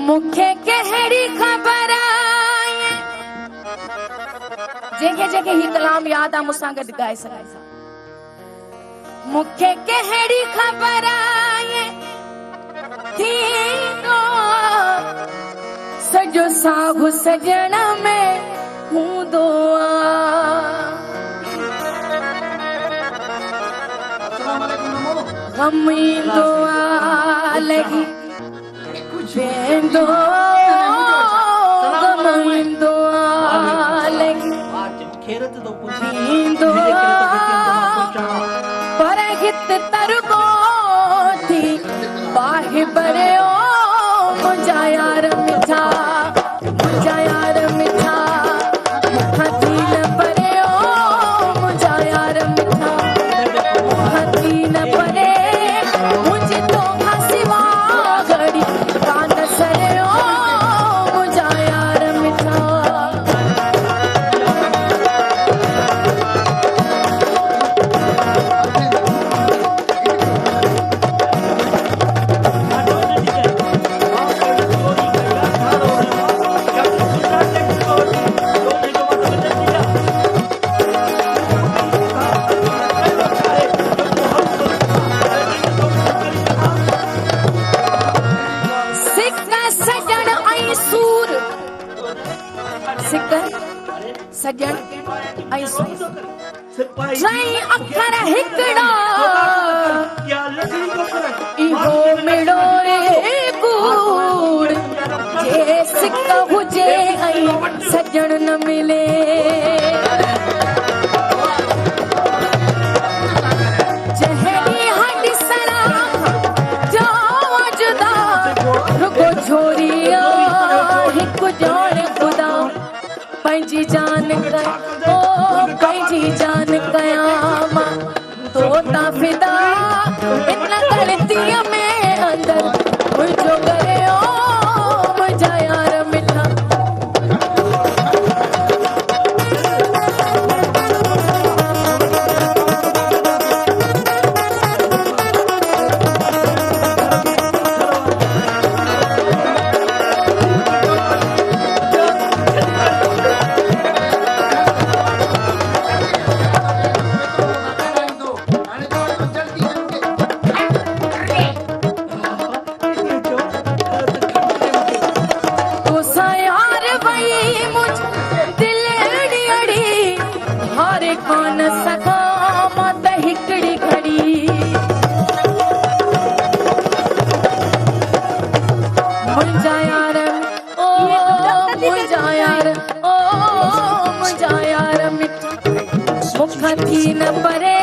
मुखे कहिड़ी ख़बर आहे जंहिंखे जंहिंखे ही कलाम याद आहे मूंसां गॾु ॻाए सघे मुखे कहिड़ी ख़बर आहे थींदो सॼो साॻु सॼण में हूंदो गम ईंदो आहे लॻी वेंदो गम ईंदो आहे लॻी थींदो पर हित तरगो थी बाहि भरियो मुंहिंजा यार मिठा मुंहिंजा यार मिठा मूंखां थी न भरियो मुंहिंजा यार मिठा मूंखां थी न भरे मुंहिंजे तोखां सिवा घड़ी कान सरियो मुंहिंजा यार मिठा सजन ऐं सूर ट्रई अखर हिकड़ा इहो मिड़ो कूड़ जे सिक हुजे ऐं सजन न मिले जहिड़ी हॾ सरा जो जुदा रुगो छोरिया हिकु ॼाण ख़ुदा पंहिंजी जान कर ओ पंहिंजी जान कयां तो ता फिदा इन गलतीअ में अंदर मुंहिंजो करे ओ मुंहिंजा यार मिठा कौन सका मत हिकड़ी घड़ी मुंहिंजा यार ओ मुंहिंजा यार ओ मुंहिंजा यार मिठा मूंखां थी न परे